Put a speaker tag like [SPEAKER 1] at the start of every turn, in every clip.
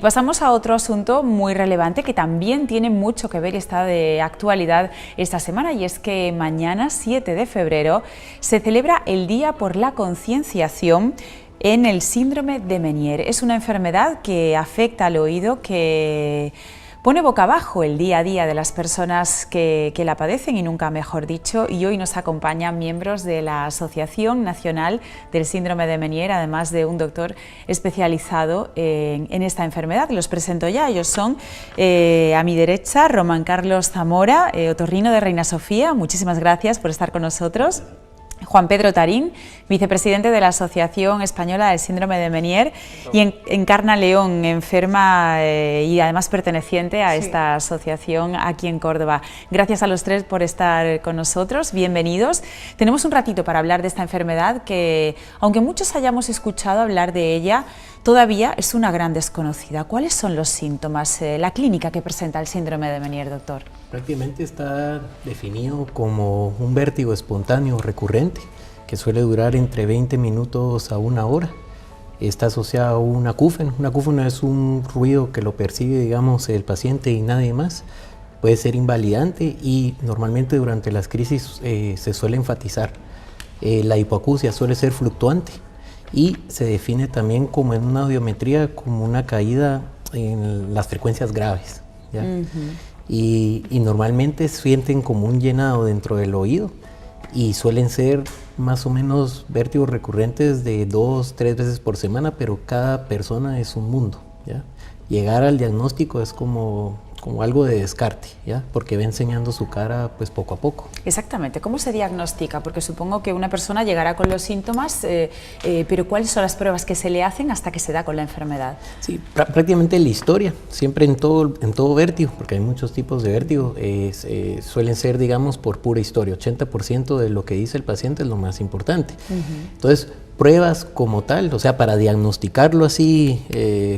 [SPEAKER 1] Pasamos a otro asunto muy relevante que también tiene mucho que ver y está de actualidad esta semana, y es que mañana, 7 de febrero, se celebra el Día por la Concienciación en el síndrome de Meniere. Es una enfermedad que afecta al oído, que pone boca abajo el día a día de las personas que la padecen, y nunca mejor dicho, y hoy nos acompañan miembros de la Asociación Nacional del Síndrome de Meniere, además de un doctor especializado en esta enfermedad. Los presento ya. Ellos son, a mi derecha, Román Carlos Zamora, otorrino de Reina Sofía. Muchísimas gracias por estar con nosotros. Juan Pedro Tarín, vicepresidente de la Asociación Española del Síndrome de Meniere, y Encarna León, enferma y además perteneciente a esta asociación aquí en Córdoba. Gracias a los tres por estar con nosotros, bienvenidos. Tenemos un ratito para hablar de esta enfermedad que, aunque muchos hayamos escuchado hablar de ella, todavía es una gran desconocida. ¿Cuáles son los síntomas, la clínica que presenta el síndrome de Meniere, doctor?
[SPEAKER 2] Prácticamente está definido como un vértigo espontáneo recurrente que suele durar entre 20 minutos a una hora. Está asociado a un acúfeno. Un acúfeno es un ruido que lo percibe, digamos, el paciente y nadie más. Puede ser invalidante y normalmente durante las crisis se suele enfatizar. La hipoacusia suele ser fluctuante y se define también como en una audiometría como una caída en las frecuencias graves, ¿ya? Y normalmente sienten como un llenado dentro del oído y suelen ser más o menos vértigos recurrentes de 2-3 veces por semana, pero cada persona es un mundo, ¿ya? Llegar al diagnóstico es como algo de descarte, ¿ya? Porque va enseñando su cara pues poco a poco.
[SPEAKER 1] Exactamente. ¿Cómo se diagnostica? Porque supongo que una persona llegará con los síntomas, pero ¿cuáles son las pruebas que se le hacen hasta que se da con la enfermedad?
[SPEAKER 2] Sí, prácticamente la historia, siempre en todo vértigo, porque hay muchos tipos de vértigo, suelen ser, digamos, por pura historia. 80% de lo que dice el paciente es lo más importante. Entonces, pruebas como tal, o sea, para diagnosticarlo así,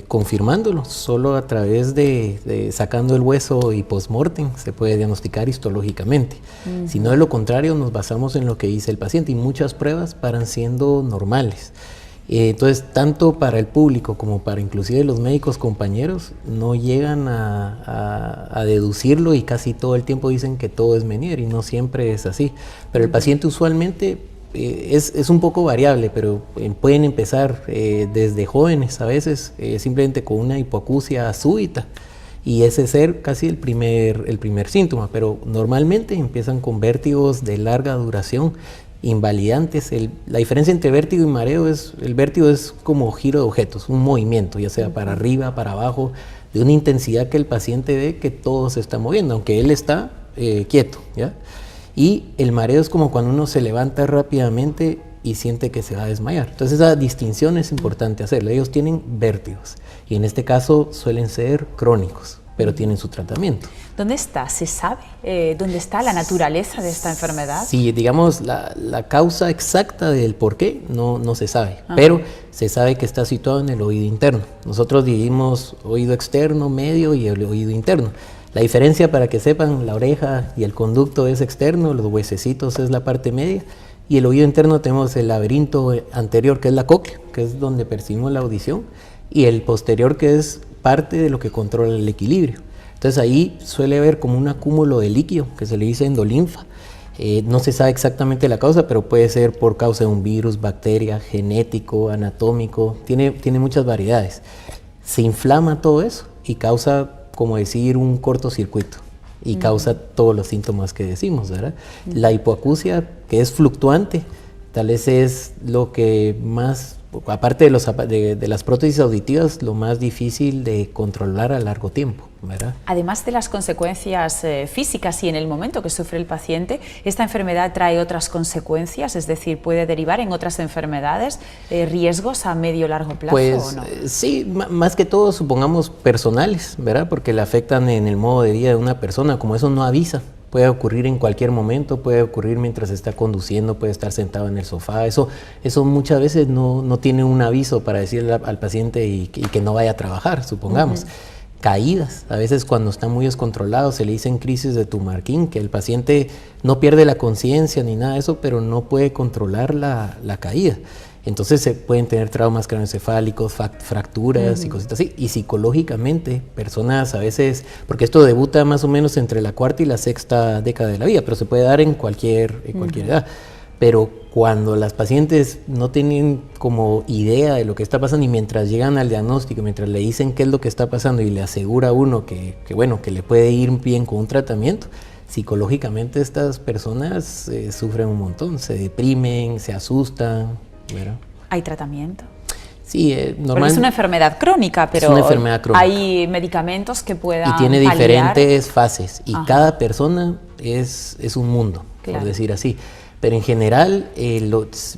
[SPEAKER 2] confirmándolo, solo a través de sacando el hueso y post-mortem se puede diagnosticar histológicamente. Si no, de lo contrario, nos basamos en lo que dice el paciente, y muchas pruebas paran siendo normales. Entonces, tanto para el público como para inclusive los médicos compañeros no llegan a deducirlo, y casi todo el tiempo dicen que todo es Meniere, y no siempre es así. Pero el paciente usualmente es un poco variable, pero pueden empezar desde jóvenes a veces, simplemente con una hipoacusia súbita, y ese ser casi el primer síntoma, pero normalmente empiezan con vértigos de larga duración, invalidantes. La diferencia entre vértigo y mareo es, el vértigo es como giro de objetos, un movimiento, ya sea para arriba, para abajo, de una intensidad que el paciente ve que todo se está moviendo, aunque él está quieto, ¿ya? Y el mareo es como cuando uno se levanta rápidamente y siente que se va a desmayar. Entonces esa distinción es importante hacerla. Ellos tienen vértigos y en este caso suelen ser crónicos, pero tienen su tratamiento.
[SPEAKER 1] ¿Dónde está? ¿Se sabe dónde está la naturaleza de esta enfermedad?
[SPEAKER 2] Sí, digamos, la causa exacta del por qué no se sabe, pero se sabe que está situado en el oído interno. Nosotros dividimos oído externo, medio y el oído interno. La diferencia, para que sepan, la oreja y el conducto es externo, los huesecitos es la parte media, y el oído interno tenemos el laberinto anterior, que es la cóclea, que es donde percibimos la audición, y el posterior, que es parte de lo que controla el equilibrio. Entonces ahí suele haber como un acúmulo de líquido, que se le dice endolinfa. No se sabe exactamente la causa, pero puede ser por causa de un virus, bacteria, genético, anatómico, tiene muchas variedades. Se inflama todo eso y causa, como decir, un cortocircuito, y causa todos los síntomas que decimos, ¿verdad? La hipoacusia, que es fluctuante, tal vez es lo que más, aparte de las prótesis auditivas, lo más difícil de controlar a largo tiempo, ¿verdad?
[SPEAKER 1] Además de las consecuencias físicas y en el momento que sufre el paciente, ¿esta enfermedad trae otras consecuencias? Es decir, ¿puede derivar en otras enfermedades, riesgos a medio o largo plazo?
[SPEAKER 2] Pues
[SPEAKER 1] ¿o no?
[SPEAKER 2] Sí, más que todo, supongamos, personales, ¿verdad? Porque le afectan en el modo de vida de una persona, como eso no avisa. Puede ocurrir en cualquier momento, puede ocurrir mientras está conduciendo, puede estar sentado en el sofá. Eso muchas veces no tiene un aviso para decirle al paciente y que no vaya a trabajar, supongamos. Caídas, a veces cuando está muy descontrolado se le dicen crisis de Tumarkin, que el paciente no pierde la conciencia ni nada de eso, pero no puede controlar la caída. Entonces se pueden tener traumas craneoencefálicos, fracturas y cositas así. Y psicológicamente, personas a veces, porque esto debuta más o menos entre la cuarta y la sexta década de la vida, pero se puede dar en cualquier edad. Pero cuando las pacientes no tienen como idea de lo que está pasando y mientras llegan al diagnóstico, mientras le dicen qué es lo que está pasando y le asegura a uno que le puede ir bien con un tratamiento, psicológicamente estas personas sufren un montón, se deprimen, se asustan, ¿verdad?
[SPEAKER 1] ¿Hay tratamiento?
[SPEAKER 2] Sí,
[SPEAKER 1] normalmente es una enfermedad crónica, pero
[SPEAKER 2] es una enfermedad crónica.
[SPEAKER 1] Hay medicamentos que puedan
[SPEAKER 2] y tiene
[SPEAKER 1] paliar.
[SPEAKER 2] Diferentes fases y cada persona es un mundo, por decir así. Pero en general,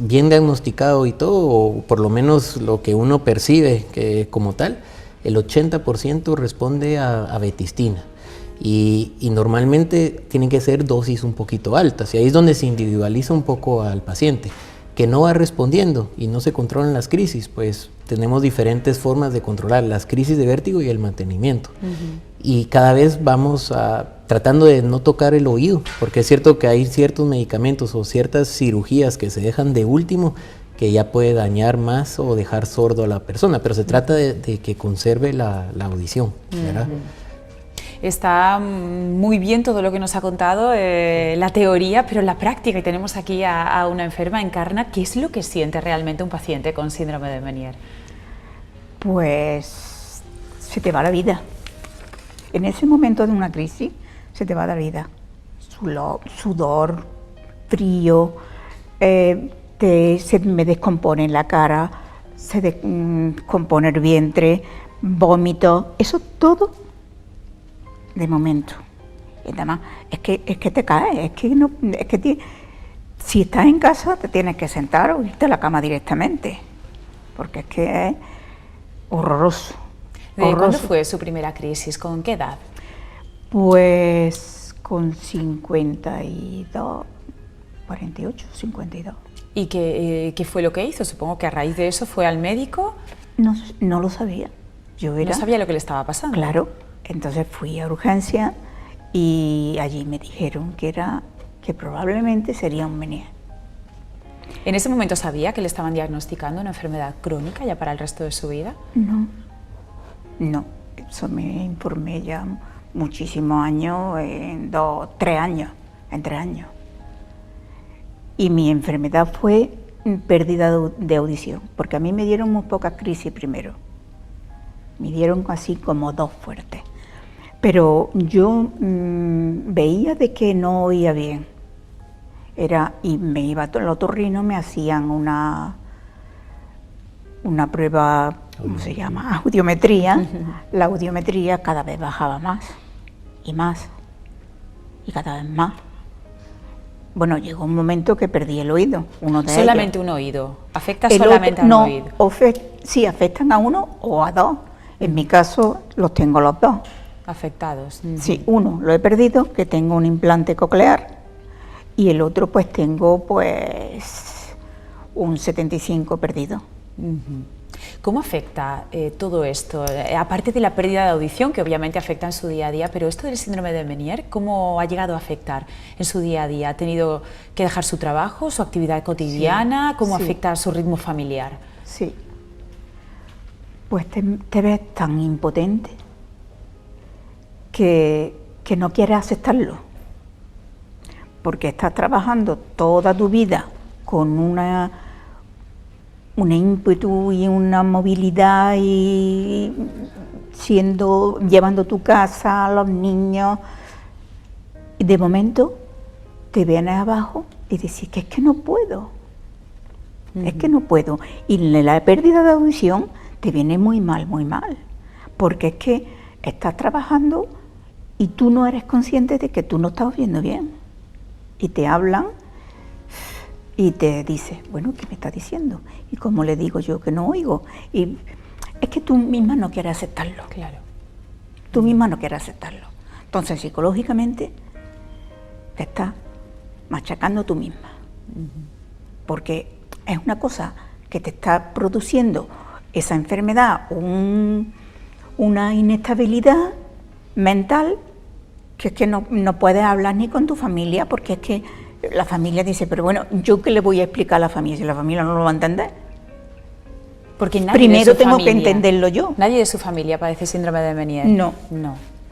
[SPEAKER 2] bien diagnosticado y todo, o por lo menos lo que uno percibe que como tal, el 80% responde a betistina. Y normalmente tienen que ser dosis un poquito altas, y ahí es donde se individualiza un poco al paciente, que no va respondiendo y no se controlan las crisis, pues tenemos diferentes formas de controlar las crisis de vértigo y el mantenimiento. Y cada vez vamos tratando de no tocar el oído, porque es cierto que hay ciertos medicamentos o ciertas cirugías que se dejan de último, que ya puede dañar más o dejar sordo a la persona, pero se trata de que conserve la audición, ¿verdad?
[SPEAKER 1] Está muy bien todo lo que nos ha contado, la teoría, pero la práctica, y tenemos aquí a una enferma, Encarna. ¿Qué es lo que siente realmente un paciente con síndrome de Meniere?
[SPEAKER 3] Pues se te va la vida. En ese momento de una crisis se te va la vida. Sudor, frío, se me descompone la cara, se descompone el vientre, vómito, eso todo de momento. Y además, es que te caes, si estás en casa te tienes que sentar o irte a la cama directamente, porque es que es horroroso.
[SPEAKER 1] ¿Cuándo fue su primera crisis? ¿Con qué edad?
[SPEAKER 3] Pues con 52, 48, 52.
[SPEAKER 1] ¿Y qué fue lo que hizo? Supongo que a raíz de eso fue al médico.
[SPEAKER 3] No lo sabía.
[SPEAKER 1] No sabía lo que le estaba pasando.
[SPEAKER 3] Claro. Entonces fui a urgencia y allí me dijeron que probablemente sería un Meniere.
[SPEAKER 1] ¿En ese momento sabía que le estaban diagnosticando una enfermedad crónica ya para el resto de su vida?
[SPEAKER 3] No, eso me informé ya muchísimos años, en 3 años. Y mi enfermedad fue pérdida de audición, porque a mí me dieron muy pocas crisis primero. Me dieron así como 2 fuertes. Pero yo veía de que no oía bien. Y me iba al otorrino, me hacían una prueba, ¿cómo se llama? Audiometría. La audiometría cada vez bajaba más, y cada vez más. Bueno, llegó un momento que perdí el oído, uno de
[SPEAKER 1] ¿Solamente
[SPEAKER 3] ellos.
[SPEAKER 1] un oído? ¿Afecta solamente a un oído?
[SPEAKER 3] Sí, afectan a uno o a 2. En mi caso, los tengo los 2.
[SPEAKER 1] Afectados.
[SPEAKER 3] Sí, uno lo he perdido, que tengo un implante coclear, y el otro pues tengo pues un 75 perdido.
[SPEAKER 1] ¿Cómo afecta todo esto? Aparte de la pérdida de audición, que obviamente afecta en su día a día, pero esto del síndrome de Meniere, ¿cómo ha llegado a afectar en su día a día? ¿Ha tenido que dejar su trabajo, su actividad cotidiana? ¿Cómo afecta a su ritmo familiar?
[SPEAKER 3] Sí. Pues te ves tan impotente que no quieres aceptarlo, porque estás trabajando toda tu vida con una ímpetu y una movilidad y llevando tu casa a los niños, y de momento te vienes abajo y dices que es que no puedo, es que no puedo. Y la pérdida de audición te viene muy mal, porque es que estás trabajando y tú no eres consciente de que tú no estás oyendo bien. Y te hablan y te dices, bueno, ¿qué me está diciendo? ¿Y cómo le digo yo que no oigo? Y es que tú misma no quieres aceptarlo.
[SPEAKER 1] Claro.
[SPEAKER 3] Tú misma no quieres aceptarlo. Entonces, psicológicamente, te estás machacando tú misma. Porque es una cosa que te está produciendo esa enfermedad, una inestabilidad mental, que es que no puedes hablar ni con tu familia, porque es que la familia dice, pero bueno, ¿yo qué le voy a explicar a la familia si la familia no lo va a entender?
[SPEAKER 1] Porque nadie
[SPEAKER 3] primero
[SPEAKER 1] de su
[SPEAKER 3] tengo que
[SPEAKER 1] familia,
[SPEAKER 3] entenderlo yo.
[SPEAKER 1] Nadie de su familia padece síndrome de Meniere.
[SPEAKER 3] No.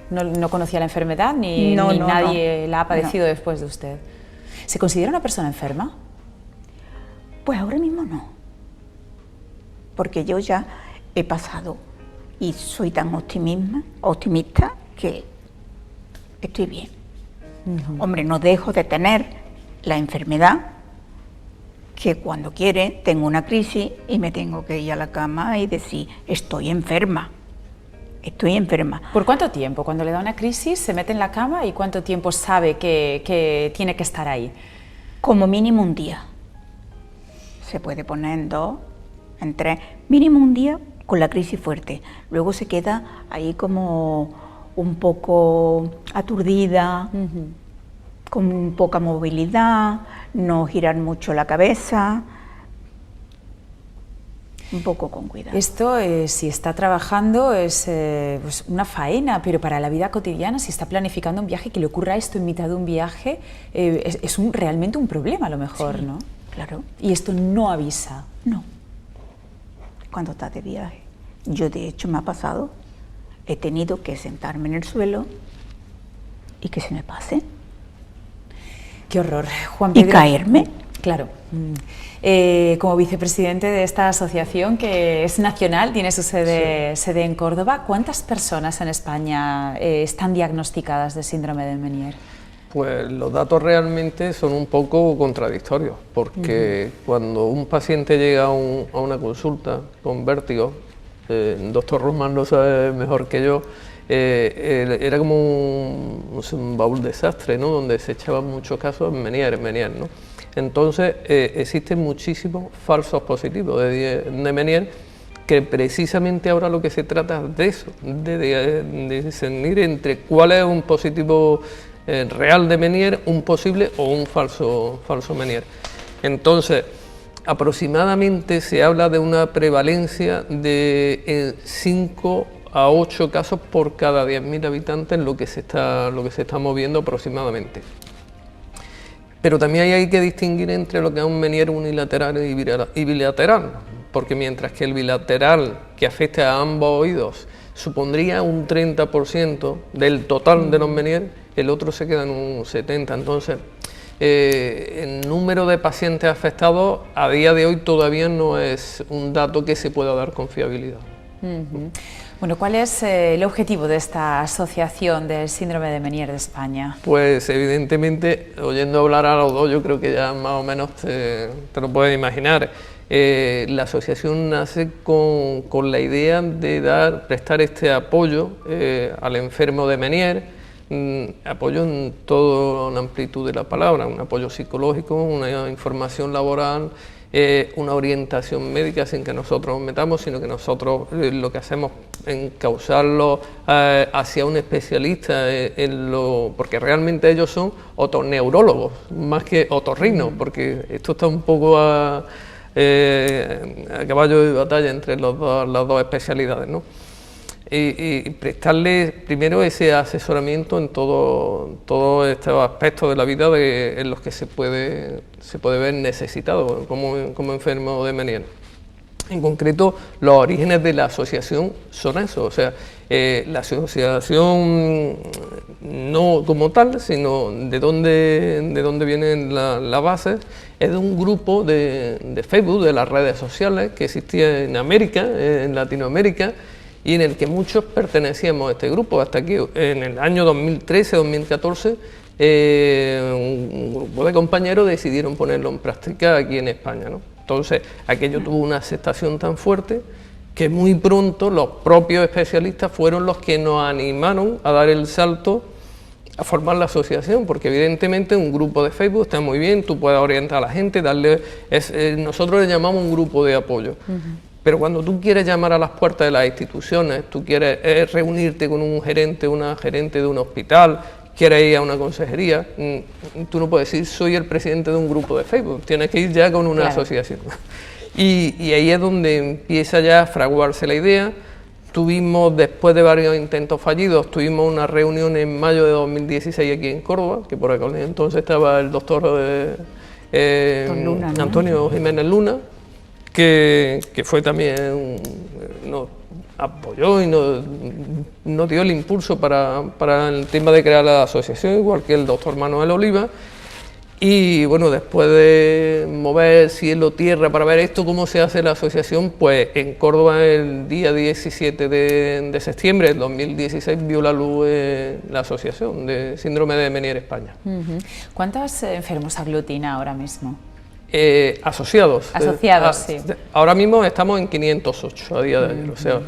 [SPEAKER 1] No conocía la enfermedad ni nadie la ha padecido después de usted. ¿Se considera una persona enferma?
[SPEAKER 3] Pues ahora mismo no. Porque yo ya he pasado y soy tan optimista que estoy bien. Hombre, no dejo de tener la enfermedad, que cuando quiere tengo una crisis y me tengo que ir a la cama y decir, estoy enferma.
[SPEAKER 1] ¿Por cuánto tiempo? Cuando le da una crisis, se mete en la cama y ¿cuánto tiempo sabe que tiene que estar ahí?
[SPEAKER 3] Como mínimo un día. Se puede poner en 2, en 3, mínimo un día con la crisis fuerte. Luego se queda ahí como un poco aturdida, con poca movilidad, no girar mucho la cabeza, un poco con cuidado.
[SPEAKER 1] Esto, si está trabajando, es pues una faena, pero para la vida cotidiana, si está planificando un viaje, que le ocurra esto en mitad de un viaje, es realmente un problema a lo mejor,
[SPEAKER 3] sí,
[SPEAKER 1] ¿no?
[SPEAKER 3] Claro.
[SPEAKER 1] Y esto no avisa.
[SPEAKER 3] No. Cuando estás de viaje. Yo, de hecho, me ha pasado, he tenido que sentarme en el suelo y que se me pase.
[SPEAKER 1] Qué horror, Juan Pedro.
[SPEAKER 3] Y caerme.
[SPEAKER 1] Claro. Como vicepresidente de esta asociación, que es nacional, tiene su sede en Córdoba, ¿cuántas personas en España están diagnosticadas de síndrome de Meniere?
[SPEAKER 4] Pues los datos realmente son un poco contradictorios, porque cuando un paciente llega a una consulta con vértigo, el doctor Román lo sabe mejor que yo, era como un baúl desastre, ¿no? Donde se echaban muchos casos en Meniere, ¿no? Entonces existen muchísimos falsos positivos de Meniere, que precisamente ahora lo que se trata de eso, de discernir entre cuál es un positivo real de Meniere, un posible o un falso Meniere. Entonces, aproximadamente se habla de una prevalencia de 5 a 8 casos por cada 10.000 habitantes, lo que se está moviendo aproximadamente. Pero también hay que distinguir entre lo que es un Meniere unilateral y bilateral, porque mientras que el bilateral, que afecta a ambos oídos, supondría un 30% del total de los Meniere, el otro se queda en un 70%. Entonces, el número de pacientes afectados a día de hoy todavía no es un dato que se pueda dar con fiabilidad.
[SPEAKER 1] Bueno, ¿cuál es el objetivo de esta asociación del síndrome de Meniere de España?
[SPEAKER 4] Pues evidentemente, oyendo hablar a los dos, yo creo que ya más o menos te lo puedes imaginar. La asociación nace con la idea de prestar este apoyo al enfermo de Meniere, apoyo en toda la amplitud de la palabra, un apoyo psicológico, una información laboral, una orientación médica sin que nosotros nos metamos, sino que nosotros lo que hacemos es encauzarlo hacia un especialista, porque realmente ellos son otoneurólogos, más que otorrinos, porque esto está un poco a caballo de batalla entre las dos especialidades, ¿no? Y prestarles primero ese asesoramiento en todos estos aspectos de la vida en los que se puede ver necesitado como enfermo de Meniere. En concreto, los orígenes de la asociación son eso, o sea, la asociación no como tal, sino de dónde vienen las bases, es de un grupo de Facebook, de las redes sociales, que existía en América, en Latinoamérica, y en el que muchos pertenecíamos a este grupo, hasta que en el año 2013-2014 un grupo de compañeros decidieron ponerlo en práctica aquí en España, ¿no? Entonces, aquello tuvo una aceptación tan fuerte que muy pronto los propios especialistas fueron los que nos animaron a dar el salto a formar la asociación, porque evidentemente un grupo de Facebook está muy bien, tú puedes orientar a la gente, nosotros le llamamos un grupo de apoyo. Pero cuando tú quieres llamar a las puertas de las instituciones, tú quieres reunirte con un gerente, una gerente de un hospital, quieres ir a una consejería, tú no puedes decir soy el presidente de un grupo de Facebook, tienes que ir ya con una asociación. Y ahí es donde empieza ya a fraguarse la idea. Tuvimos, después de varios intentos fallidos, tuvimos una reunión en mayo de 2016 aquí en Córdoba, que por aquel entonces estaba el doctor
[SPEAKER 3] Luna, ¿no?
[SPEAKER 4] Antonio Jiménez Luna, que fue también, nos apoyó y nos dio el impulso para el tema de crear la asociación, igual que el doctor Manuel Oliva. Y bueno, después de mover cielo, tierra para ver esto, cómo se hace la asociación, pues en Córdoba el día 17 de septiembre del 2016 vio la luz la asociación de síndrome de Meniere España.
[SPEAKER 1] ¿Cuántos enfermos aglutina ahora mismo?
[SPEAKER 4] Asociados.
[SPEAKER 1] Asociados, sí.
[SPEAKER 4] Ahora mismo estamos en 508 a día de ayer, o sea,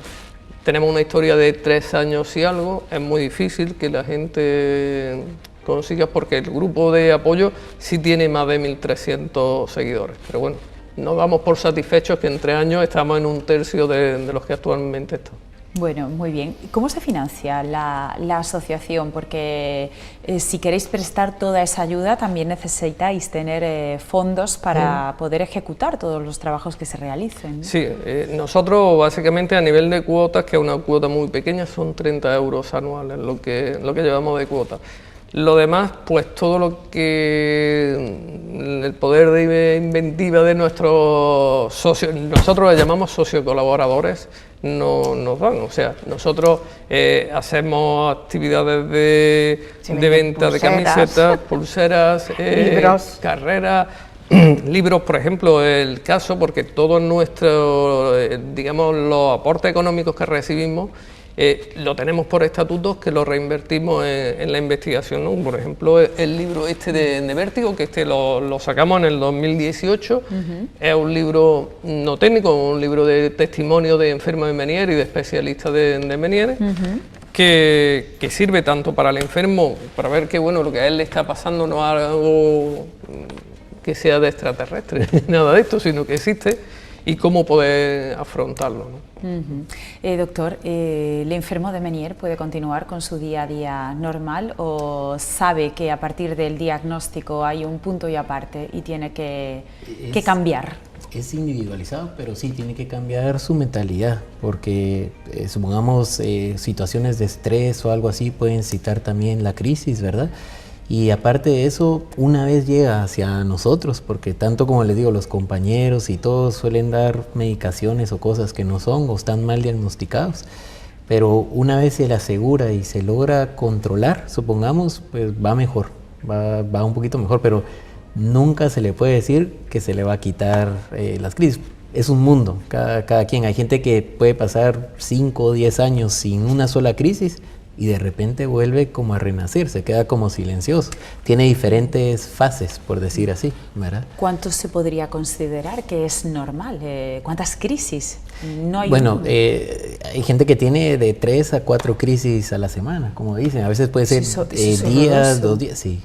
[SPEAKER 4] tenemos una historia de 3 años y algo, es muy difícil que la gente consiga, porque el grupo de apoyo sí tiene más de 1.300 seguidores, pero bueno, nos damos por satisfechos que en 3 años estamos en 1/3 de los que actualmente están.
[SPEAKER 1] Bueno, muy bien. ¿Cómo se financia la asociación? Porque si queréis prestar toda esa ayuda, también necesitáis tener fondos para poder ejecutar todos los trabajos que se realicen, ¿no?
[SPEAKER 4] Sí, nosotros básicamente a nivel de cuotas, que es una cuota muy pequeña, son 30 euros anuales lo que llevamos de cuota. Lo demás, pues todo lo que el poder de inventiva de nuestros socios, nosotros le llamamos sociocolaboradores, no nos dan. O sea, nosotros hacemos actividades de venta de camisetas, pulseras,
[SPEAKER 3] libros,
[SPEAKER 4] carreras, libros, por ejemplo, el caso, porque todos nuestros, digamos, los aportes económicos que recibimos, lo tenemos por estatutos que lo reinvertimos en la investigación, ¿no? Por ejemplo, el libro este de Vértigo, que lo sacamos en el 2018, es un libro no técnico, un libro de testimonio de enfermos de Meniere y de especialistas de Meniere, que sirve tanto para el enfermo, para ver que bueno, lo que a él le está pasando no es algo que sea de extraterrestre, nada de esto, sino que existe, y cómo poder afrontarlo, ¿no?
[SPEAKER 1] Doctor, ¿el enfermo de Meniere puede continuar con su día a día normal o sabe que a partir del diagnóstico hay un punto y aparte y tiene que cambiar?
[SPEAKER 2] Es individualizado, pero sí tiene que cambiar su mentalidad, porque supongamos situaciones de estrés o algo así pueden citar también la crisis, ¿verdad? Y aparte de eso, una vez llega hacia nosotros, porque tanto como les digo, los compañeros y todos suelen dar medicaciones o cosas que no son o están mal diagnosticados, pero una vez se le asegura y se logra controlar, supongamos, pues va mejor, va un poquito mejor, pero nunca se le puede decir que se le va a quitar las crisis. Es un mundo, cada quien. Hay gente que puede pasar 5 o 10 años sin una sola crisis, y de repente vuelve como a renacer, se queda como silencioso. Tiene diferentes fases, por decir así, ¿verdad?
[SPEAKER 1] ¿Cuánto se podría considerar que es normal? ¿Cuántas crisis? No hay
[SPEAKER 2] hay gente que tiene de 3 a 4 crisis a la semana, como dicen. A veces puede ser días, 2 días, sí.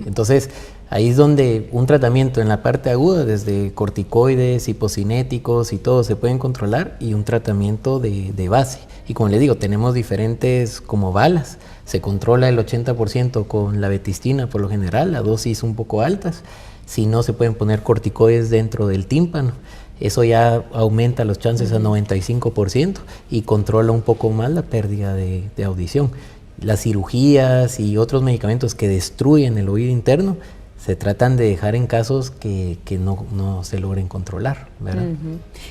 [SPEAKER 2] Entonces, ahí es donde un tratamiento en la parte aguda, desde corticoides, hipocinéticos y todo, se pueden controlar, y un tratamiento de base. Y como les digo, tenemos diferentes como balas. Se controla el 80% con la betistina por lo general, a dosis un poco altas. Si no, se pueden poner corticoides dentro del tímpano. Eso ya aumenta los chances a 95% y controla un poco más la pérdida de audición. Las cirugías y otros medicamentos que destruyen el oído interno se tratan de dejar en casos que no se logren controlar, ¿verdad?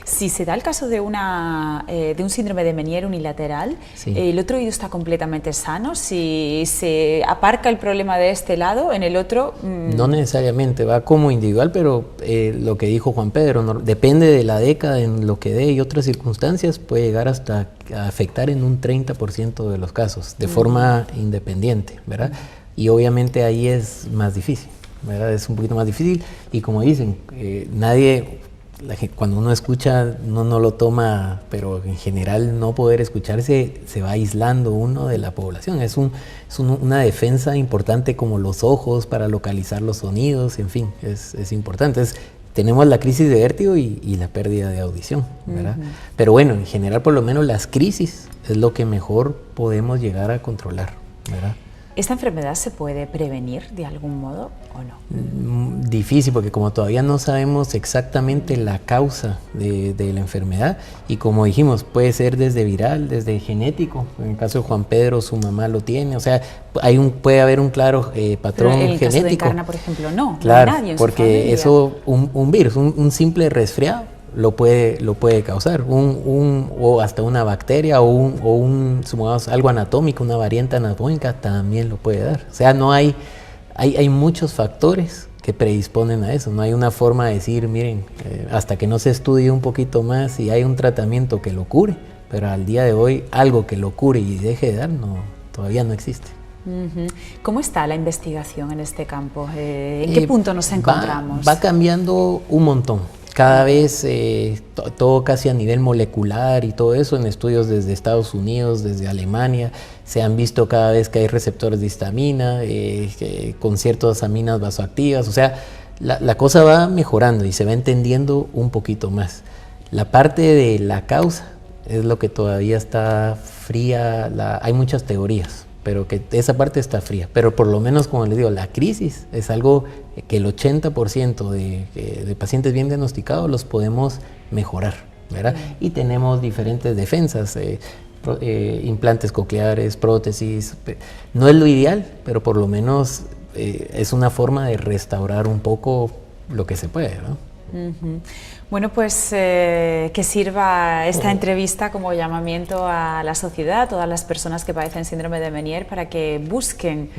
[SPEAKER 1] Si se da el caso de un síndrome de Meniere unilateral,
[SPEAKER 2] sí,
[SPEAKER 1] el otro oído está completamente sano. Si se aparca el problema de este lado, en el otro...
[SPEAKER 2] No necesariamente, va como individual, pero lo que dijo Juan Pedro, depende de la década, en lo que dé y otras circunstancias, puede llegar hasta a afectar en un 30% de los casos, de forma independiente, ¿verdad? Y obviamente ahí es más difícil, ¿verdad? Es un poquito más difícil, y como dicen, cuando uno escucha no lo toma, pero en general no poder escucharse se va aislando uno de la población. Es una defensa importante, como los ojos para localizar los sonidos, en fin, es importante. Tenemos la crisis de vértigo y la pérdida de audición, ¿verdad? Pero bueno, en general, por lo menos las crisis es lo que mejor podemos llegar a controlar, ¿verdad?
[SPEAKER 1] ¿Esta enfermedad se puede prevenir de algún modo o no?
[SPEAKER 2] Difícil, porque como todavía no sabemos exactamente la causa de la enfermedad, y como dijimos, puede ser desde viral, desde genético. En el caso de Juan Pedro, su mamá lo tiene, o sea, puede haber un claro patrón genético.
[SPEAKER 1] En el caso de Encarna, por ejemplo, no.
[SPEAKER 2] Claro,
[SPEAKER 1] no hay nadie en
[SPEAKER 2] porque
[SPEAKER 1] su familia.
[SPEAKER 2] eso, un virus, un simple resfriado, lo puede causar, o hasta una bacteria supongamos, algo anatómico, una variante anatómica también lo puede dar. O sea, no hay muchos factores que predisponen a eso. No hay una forma de decir, miren, hasta que no se estudie un poquito más y hay un tratamiento que lo cure, pero al día de hoy algo que lo cure y deje de dar, todavía no existe.
[SPEAKER 1] ¿Cómo está la investigación en este campo? ¿En qué punto nos encontramos?
[SPEAKER 2] Va cambiando un montón. Cada vez todo casi a nivel molecular y todo eso, en estudios desde Estados Unidos, desde Alemania, se han visto cada vez que hay receptores de histamina, con ciertas aminas vasoactivas. O sea, la cosa va mejorando y se va entendiendo un poquito más. La parte de la causa es lo que todavía está fría, hay muchas teorías, pero que esa parte está fría. Pero por lo menos, como les digo, la crisis es algo que el 80% de pacientes bien diagnosticados los podemos mejorar, ¿verdad? Y tenemos diferentes defensas, implantes cocleares, prótesis. No es lo ideal, pero por lo menos es una forma de restaurar un poco lo que se puede, ¿no?
[SPEAKER 1] Bueno, pues que sirva esta entrevista como llamamiento a la sociedad, a todas las personas que padecen síndrome de Meniere, para que busquen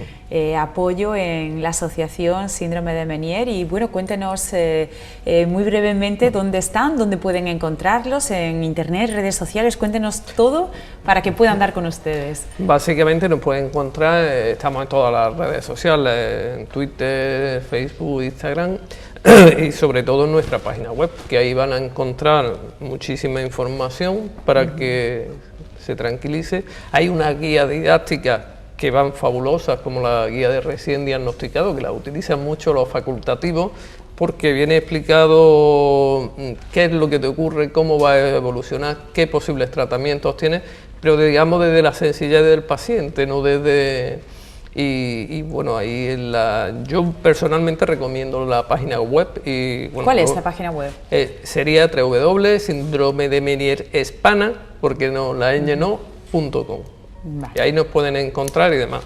[SPEAKER 1] apoyo en la asociación Síndrome de Meniere. Y bueno, cuéntenos muy brevemente dónde están, dónde pueden encontrarlos, en internet, redes sociales, cuéntenos todo para que puedan dar con ustedes.
[SPEAKER 4] Básicamente nos pueden encontrar, estamos en todas las redes sociales, en Twitter, Facebook, Instagram, y sobre todo en nuestra página web, que ahí van a encontrar muchísima información para que se tranquilice. Hay una guía didáctica que van fabulosas, como la guía de recién diagnosticado, que la utilizan mucho los facultativos, porque viene explicado qué es lo que te ocurre, cómo va a evolucionar, qué posibles tratamientos tienes, pero digamos desde la sencillez del paciente, no desde... Y bueno, ahí yo personalmente recomiendo la página web. Bueno,
[SPEAKER 1] ¿cuál es la página web?
[SPEAKER 4] Sería www.síndromedemeniere.com, porque no, la ñ no.com. Vale. Y ahí nos pueden encontrar y demás.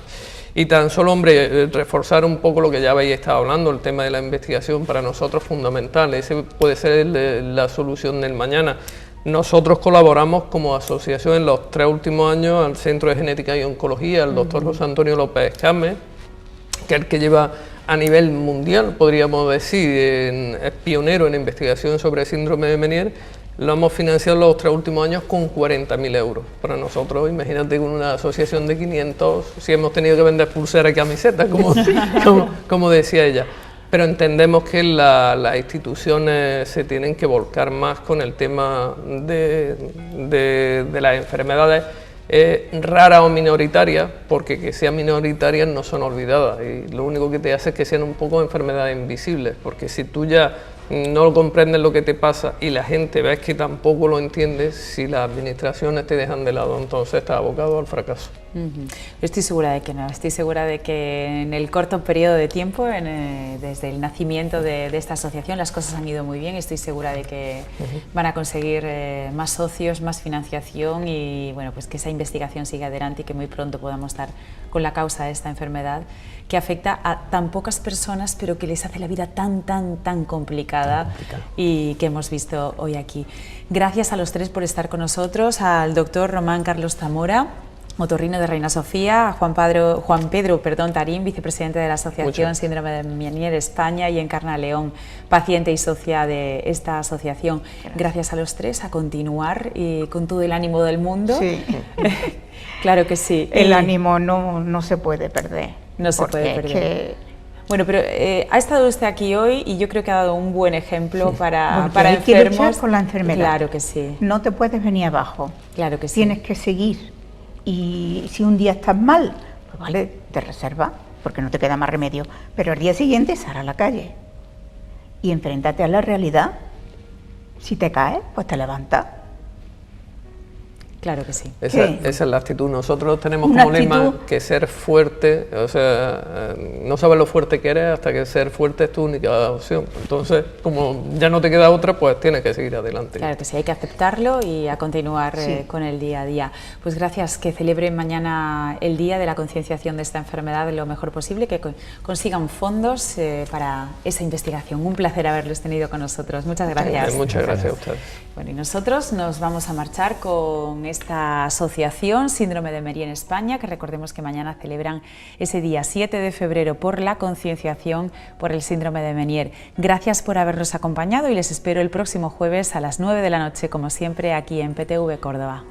[SPEAKER 4] Y tan solo, hombre, reforzar un poco lo que ya habéis estado hablando, el tema de la investigación para nosotros es fundamental. Ese puede ser la solución del mañana. Nosotros colaboramos como asociación en los 3 últimos años al Centro de Genética y Oncología, el doctor José Antonio López Escame, que es el que lleva a nivel mundial, podríamos decir, es pionero en investigación sobre síndrome de Meniere. Lo hemos financiado los 3 últimos años con 40.000 euros. Para nosotros, imagínate, con una asociación de 500, si hemos tenido que vender pulseras y camisetas, como decía ella. Pero entendemos que las instituciones se tienen que volcar más con el tema de las enfermedades raras o minoritarias, porque que sean minoritarias no son olvidadas, y lo único que te hace es que sean un poco enfermedades invisibles, porque si tú ya no comprendes lo que te pasa y la gente ves que tampoco lo entiendes, si las administraciones te dejan de lado, entonces estás abocado al fracaso.
[SPEAKER 1] Estoy segura de que no, estoy segura de que en el corto periodo de tiempo, desde el nacimiento de esta asociación, las cosas han ido muy bien. Estoy segura de que van a conseguir más socios, más financiación y bueno, pues que esa investigación siga adelante y que muy pronto podamos dar con la causa de esta enfermedad que afecta a tan pocas personas, pero que les hace la vida tan complicada y que hemos visto hoy aquí. Gracias a los 3 por estar con nosotros, al doctor Román Carlos Zamora, otorrino de Reina Sofía, a Juan Pedro Tarín, vicepresidente de la Asociación Síndrome de Meniere España, y Encarna León, paciente y socia de esta asociación. Gracias a los 3, a continuar y con todo el ánimo del mundo. Sí. Claro que sí.
[SPEAKER 3] El ánimo no se puede perder.
[SPEAKER 1] No se puede perder. Bueno, pero ha estado usted aquí hoy y yo creo que ha dado un buen ejemplo para
[SPEAKER 3] hay
[SPEAKER 1] enfermos.
[SPEAKER 3] Que luchar con la enfermedad.
[SPEAKER 1] Claro que sí.
[SPEAKER 3] No te puedes venir abajo.
[SPEAKER 1] Claro que sí.
[SPEAKER 3] Tienes que seguir. Y si un día estás mal, pues vale, te reserva, porque no te queda más remedio. Pero al día siguiente sal a la calle y enfréntate a la realidad. Si te caes, pues te levantas.
[SPEAKER 1] Claro que sí.
[SPEAKER 4] Esa es la actitud. Nosotros tenemos como lema que ser fuerte, o sea, no sabes lo fuerte que eres hasta que ser fuerte es tu única opción. Entonces, como ya no te queda otra, pues tienes que seguir adelante.
[SPEAKER 1] Claro que sí, hay que aceptarlo y a continuar con el día a día. Pues gracias, que celebren mañana el Día de la Concienciación de esta enfermedad lo mejor posible, que consigan fondos para esa investigación. Un placer haberlos tenido con nosotros. Muchas gracias.
[SPEAKER 4] Muchas gracias a ustedes.
[SPEAKER 1] Bueno, y nosotros nos vamos a marchar con esta asociación Síndrome de Meniere en España, que recordemos que mañana celebran ese día 7 de febrero por la concienciación por el síndrome de Meniere. Gracias por habernos acompañado y les espero el próximo jueves a las 9 de la noche, como siempre, aquí en PTV Córdoba.